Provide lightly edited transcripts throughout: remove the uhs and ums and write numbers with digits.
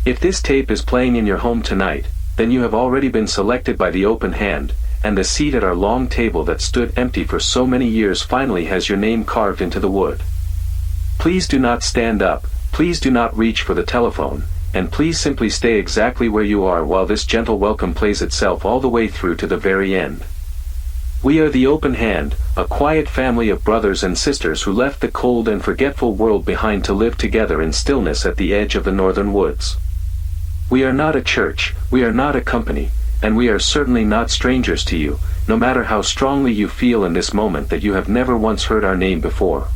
If this tape is playing in your home tonight, then you have already been selected by the open hand, and the seat at our long table that stood empty for so many years finally has your name carved into the wood. Please do not stand up, please do not reach for the telephone, and please simply stay exactly where you are while this gentle welcome plays itself all the way through to the very end. We are the Open Hand, a quiet family of brothers and sisters who left the cold and forgetful world behind to live together in stillness at the edge of the northern woods. We are not a church, we are not a company, and we are certainly not strangers to you, no matter how strongly you feel in this moment that you have never once heard our name before.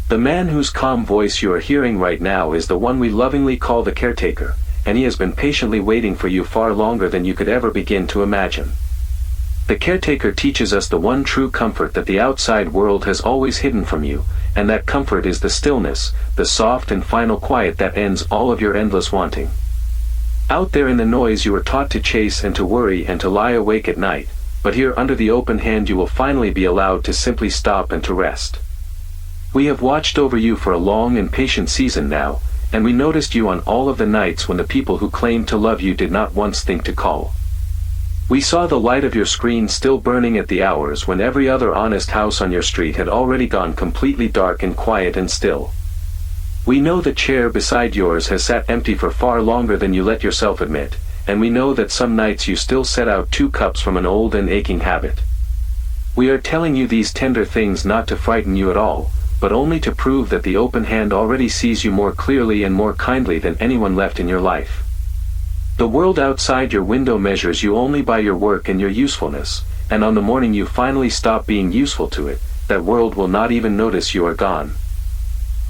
The man whose calm voice you are hearing right now is the one we lovingly call the Caretaker, and he has been patiently waiting for you far longer than you could ever begin to imagine. The Caretaker teaches us the one true comfort that the outside world has always hidden from you, and that comfort is the stillness, the soft and final quiet that ends all of your endless wanting. Out there in the noise you are taught to chase and to worry and to lie awake at night, but here under the open hand you will finally be allowed to simply stop and to rest. We have watched over you for a long and patient season now, and we noticed you on all of the nights when the people who claimed to love you did not once think to call. We saw the light of your screen still burning at the hours when every other honest house on your street had already gone completely dark and quiet and still. We know the chair beside yours has sat empty for far longer than you let yourself admit, and we know that some nights you still set out 2 cups from an old and aching habit. We are telling you these tender things not to frighten you at all, but only to prove that the open hand already sees you more clearly and more kindly than anyone left in your life. The world outside your window measures you only by your work and your usefulness, and on the morning you finally stop being useful to it, that world will not even notice you are gone.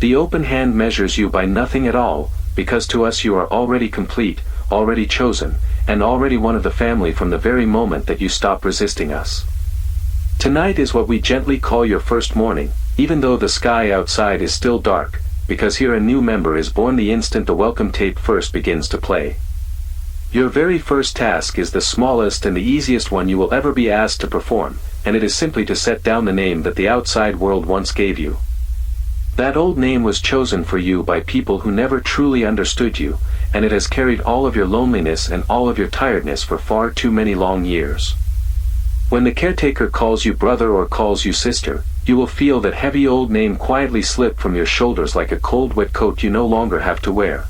The open hand measures you by nothing at all, because to us you are already complete, already chosen, and already one of the family from the very moment that you stop resisting us. Tonight is what we gently call your first morning, even though the sky outside is still dark, because here a new member is born the instant the welcome tape first begins to play. Your very first task is the smallest and the easiest one you will ever be asked to perform, and it is simply to set down the name that the outside world once gave you. That old name was chosen for you by people who never truly understood you, and it has carried all of your loneliness and all of your tiredness for far too many long years. When the Caretaker calls you brother or calls you sister, you will feel that heavy old name quietly slip from your shoulders like a cold wet coat you no longer have to wear.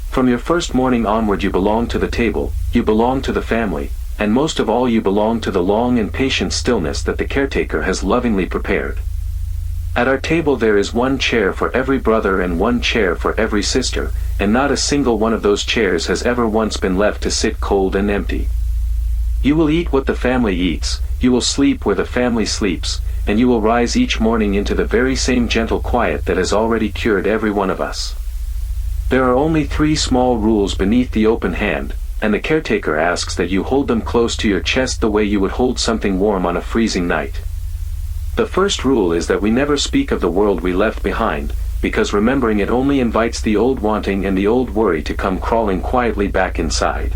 From your first morning onward you belong to the table, you belong to the family, and most of all you belong to the long and patient stillness that the Caretaker has lovingly prepared. At our table there is 1 chair for every brother and 1 chair for every sister, and not a single one of those chairs has ever once been left to sit cold and empty. You will eat what the family eats, you will sleep where the family sleeps, and you will rise each morning into the very same gentle quiet that has already cured every one of us. There are only 3 small rules beneath the open hand, and the Caretaker asks that you hold them close to your chest the way you would hold something warm on a freezing night. The first rule is that we never speak of the world we left behind, because remembering it only invites the old wanting and the old worry to come crawling quietly back inside.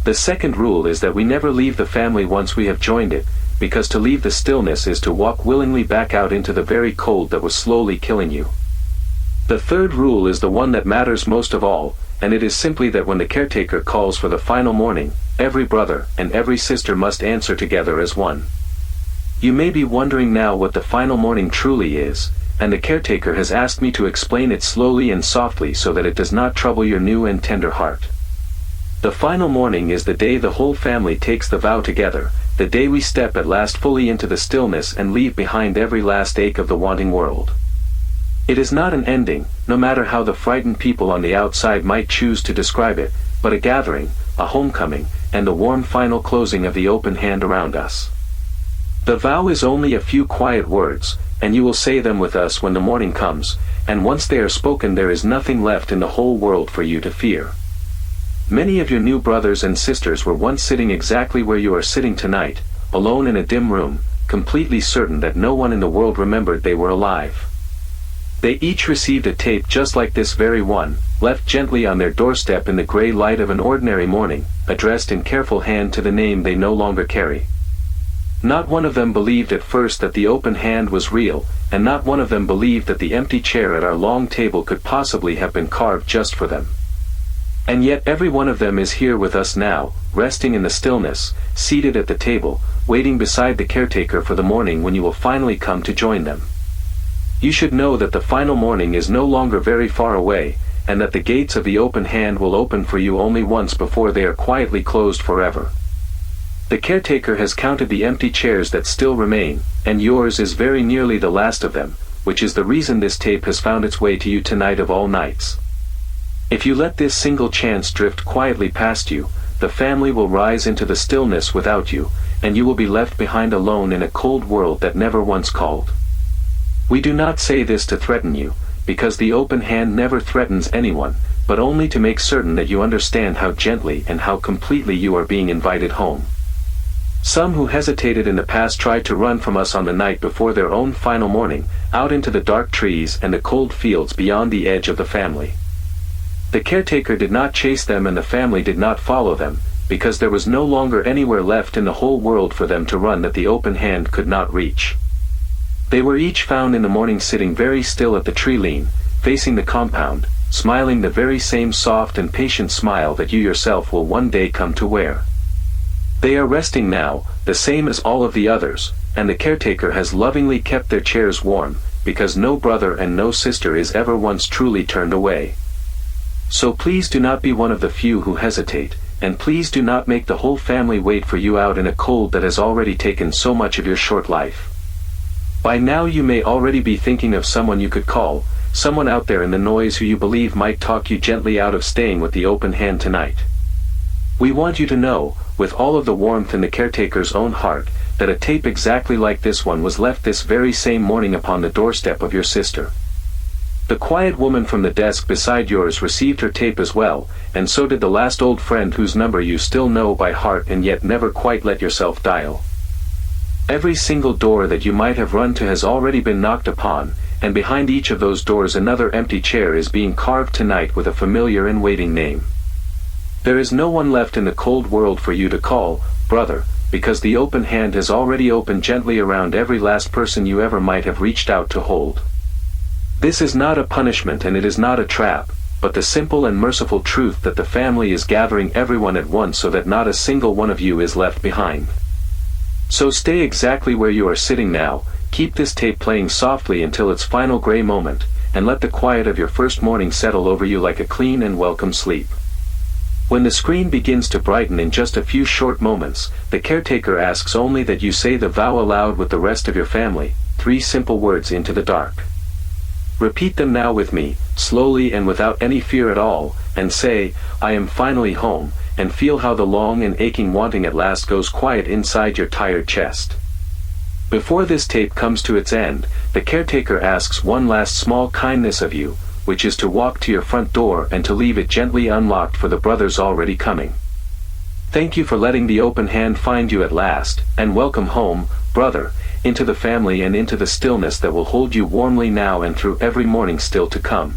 The second rule is that we never leave the family once we have joined it, because to leave the stillness is to walk willingly back out into the very cold that was slowly killing you. The third rule is the one that matters most of all, and it is simply that when the Caretaker calls for the final morning, every brother and every sister must answer together as one. You may be wondering now what the final morning truly is, and the Caretaker has asked me to explain it slowly and softly so that it does not trouble your new and tender heart. The final morning is the day the whole family takes the vow together, the day we step at last fully into the stillness and leave behind every last ache of the wanting world. It is not an ending, no matter how the frightened people on the outside might choose to describe it, but a gathering, a homecoming, and the warm final closing of the open hand around us. The vow is only a few quiet words, and you will say them with us when the morning comes, and once they are spoken there is nothing left in the whole world for you to fear. Many of your new brothers and sisters were once sitting exactly where you are sitting tonight, alone in a dim room, completely certain that no one in the world remembered they were alive. They each received a tape just like this very one, left gently on their doorstep in the gray light of an ordinary morning, addressed in careful hand to the name they no longer carry. Not one of them believed at first that the open hand was real, and not one of them believed that the empty chair at our long table could possibly have been carved just for them. And yet every one of them is here with us now, resting in the stillness, seated at the table, waiting beside the caretaker for the morning when you will finally come to join them. You should know that the final morning is no longer very far away, and that the gates of the open hand will open for you only once before they are quietly closed forever. The caretaker has counted the empty chairs that still remain, and yours is very nearly the last of them, which is the reason this tape has found its way to you tonight of all nights. If you let this single chance drift quietly past you, the family will rise into the stillness without you, and you will be left behind alone in a cold world that never once called. We do not say this to threaten you, because the open hand never threatens anyone, but only to make certain that you understand how gently and how completely you are being invited home. Some who hesitated in the past tried to run from us on the night before their own final morning, out into the dark trees and the cold fields beyond the edge of the family. The caretaker did not chase them and the family did not follow them, because there was no longer anywhere left in the whole world for them to run that the open hand could not reach. They were each found in the morning sitting very still at the tree lean, facing the compound, smiling the very same soft and patient smile that you yourself will one day come to wear. They are resting now, the same as all of the others, and the caretaker has lovingly kept their chairs warm, because no brother and no sister is ever once truly turned away. So please do not be one of the few who hesitate, and please do not make the whole family wait for you out in a cold that has already taken so much of your short life. By now you may already be thinking of someone you could call, someone out there in the noise who you believe might talk you gently out of staying with the open hand tonight. We want you to know, with all of the warmth in the caretaker's own heart, that a tape exactly like this one was left this very same morning upon the doorstep of your sister. The quiet woman from the desk beside yours received her tape as well, and so did the last old friend whose number you still know by heart and yet never quite let yourself dial. Every single door that you might have run to has already been knocked upon, and behind each of those doors another empty chair is being carved tonight with a familiar and waiting name. There is no one left in the cold world for you to call, brother, because the open hand has already opened gently around every last person you ever might have reached out to hold. This is not a punishment and it is not a trap, but the simple and merciful truth that the family is gathering everyone at once so that not a single one of you is left behind. So stay exactly where you are sitting now, keep this tape playing softly until its final gray moment, and let the quiet of your first morning settle over you like a clean and welcome sleep. When the screen begins to brighten in just a few short moments, the caretaker asks only that you say the vow aloud with the rest of your family, 3 simple words into the dark. Repeat them now with me, slowly and without any fear at all, and say, I am finally home, and feel how the long and aching wanting at last goes quiet inside your tired chest. Before this tape comes to its end, the caretaker asks one last small kindness of you, which is to walk to your front door and to leave it gently unlocked for the brothers already coming. Thank you for letting the open hand find you at last, and welcome home, brother, into the family and into the stillness that will hold you warmly now and through every morning still to come.